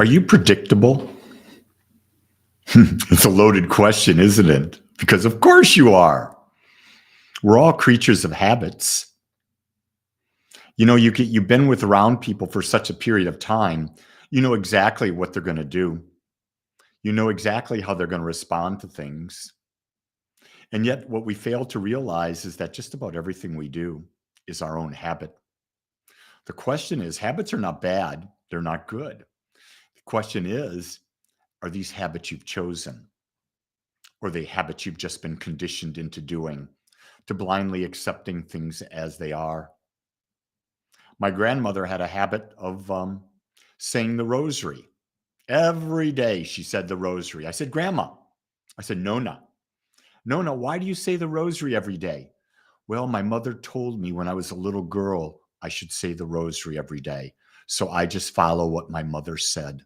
Are you predictable? It's a loaded question, isn't it? Because of course you are. We're all creatures of habits. You've been with around people for such a period of time. You know exactly what they're going to do. You know exactly how they're going to respond to things. And yet what we fail to realize is that just about everything we do is our own habit. The question is, habits are not bad. They're not good. The question is, are these habits you've chosen? Or the habits you've just been conditioned into doing, to blindly accepting things as they are? My grandmother had a habit of saying the rosary. Every day she said the rosary. I said, Grandma. I said, Nona, why do you say the rosary every day? Well, my mother told me when I was a little girl, I should say the rosary every day. So I just follow what my mother said.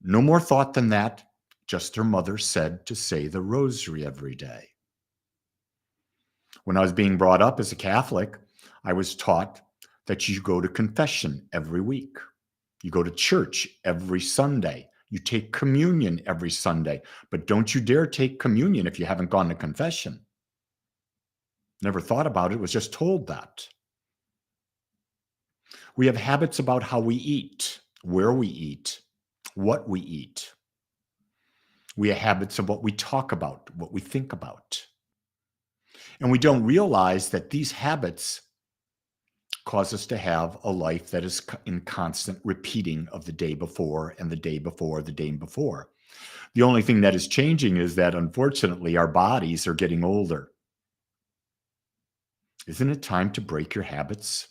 No more thought than that. Just her mother said to say the rosary every day. When I was being brought up as a Catholic, I was taught that you go to confession every week. You go to church every Sunday. You take communion every Sunday. But don't you dare take communion if you haven't gone to confession. Never thought about it, was just told that. We have habits about how we eat, where we eat, what we eat. We have habits of what we talk about, what we think about. And we don't realize that these habits cause us to have a life that is in constant repeating of the day before and the day before the day before. The only thing that is changing is that, unfortunately, our bodies are getting older. Isn't it time to break your habits?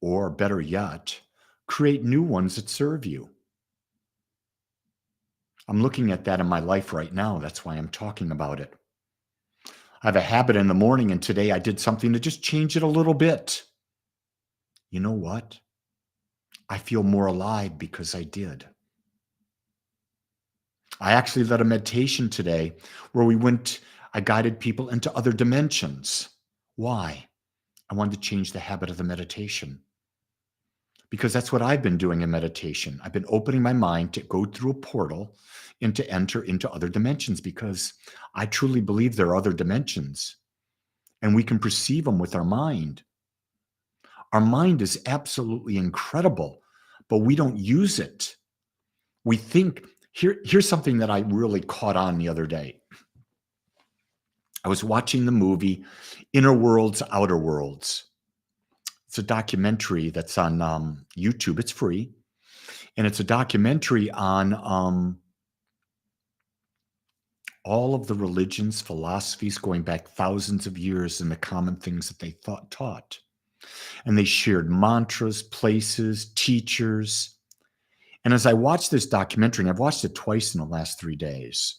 Or better yet, create new ones that serve you? I'm looking at that in my life right now. That's why I'm talking about it. I have a habit in the morning, and today I did something to just change it a little bit. You know what? I feel more alive because I did. I actually led a meditation today where I guided people into other dimensions. Why? I wanted to change the habit of the meditation. Because that's what I've been doing in meditation. I've been opening my mind to go through a portal and to enter into other dimensions, because I truly believe there are other dimensions and we can perceive them with our mind. Our mind is absolutely incredible, but we don't use it. We think, here's something that I really caught on the other day. I was watching the movie Inner Worlds, Outer Worlds. It's a documentary that's on YouTube. It's free. And it's a documentary on all of the religions, philosophies going back thousands of years, and the common things that they taught. And they shared mantras, places, teachers. And as I watched this documentary, and I've watched it twice in the last 3 days,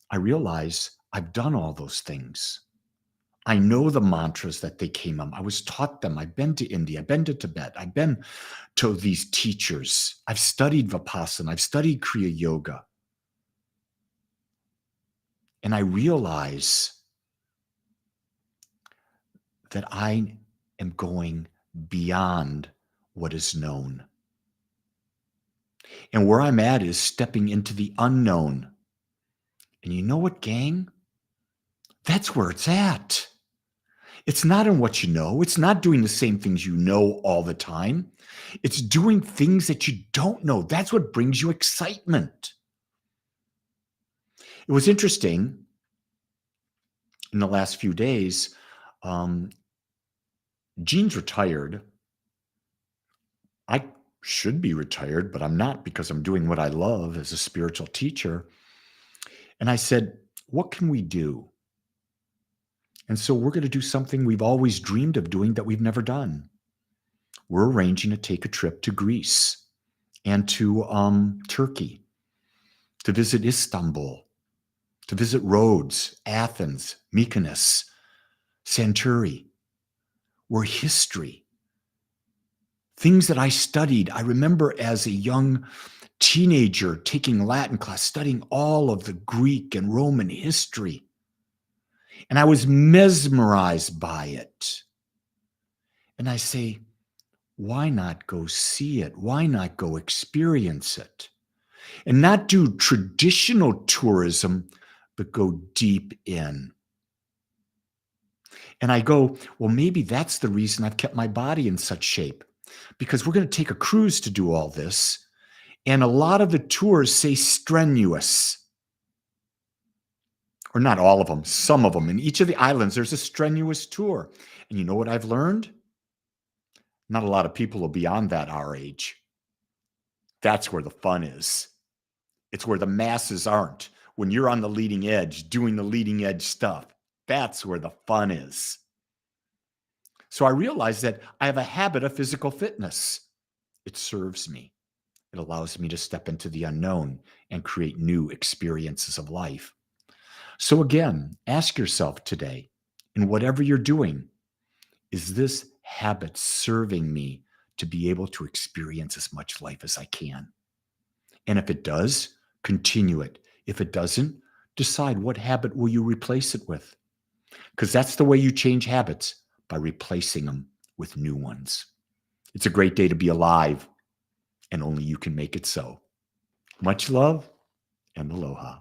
I realize I've done all those things. I know the mantras that they came on. I was taught them. I've been to India. I've been to Tibet. I've been to these teachers. I've studied Vipassana. I've studied Kriya Yoga. And I realize that I am going beyond what is known. And where I'm at is stepping into the unknown. And you know what, gang? That's where it's at. It's not in what you know. It's not doing the same things you know all the time. It's doing things that you don't know. That's what brings you excitement. It was interesting in the last few days. Gene's retired. I should be retired, but I'm not, because I'm doing what I love as a spiritual teacher. And I said, what can we do? And so we're going to do something we've always dreamed of doing that we've never done. We're arranging to take a trip to Greece and to Turkey, to visit Istanbul, to visit Rhodes, Athens, Mykonos, Santorini, where history, things that I studied. I remember as a young teenager taking Latin class, studying all of the Greek and Roman history. And I was mesmerized by it. And I say, why not go see it? Why not go experience it? And not do traditional tourism, but go deep in. And I go, well, maybe that's the reason I've kept my body in such shape, because we're going to take a cruise to do all this. And a lot of the tours say strenuous, or not all of them, some of them. In each of the islands, there's a strenuous tour. And you know what I've learned? Not a lot of people will be on that our age. That's where the fun is. It's where the masses aren't. When you're on the leading edge, doing the leading edge stuff, that's where the fun is. So I realized that I have a habit of physical fitness. It serves me. It allows me to step into the unknown and create new experiences of life. So again, ask yourself today, in whatever you're doing, is this habit serving me to be able to experience as much life as I can? And if it does, continue it. If it doesn't, decide what habit will you replace it with? Because that's the way you change habits, by replacing them with new ones. It's a great day to be alive, and only you can make it so. Much love and aloha.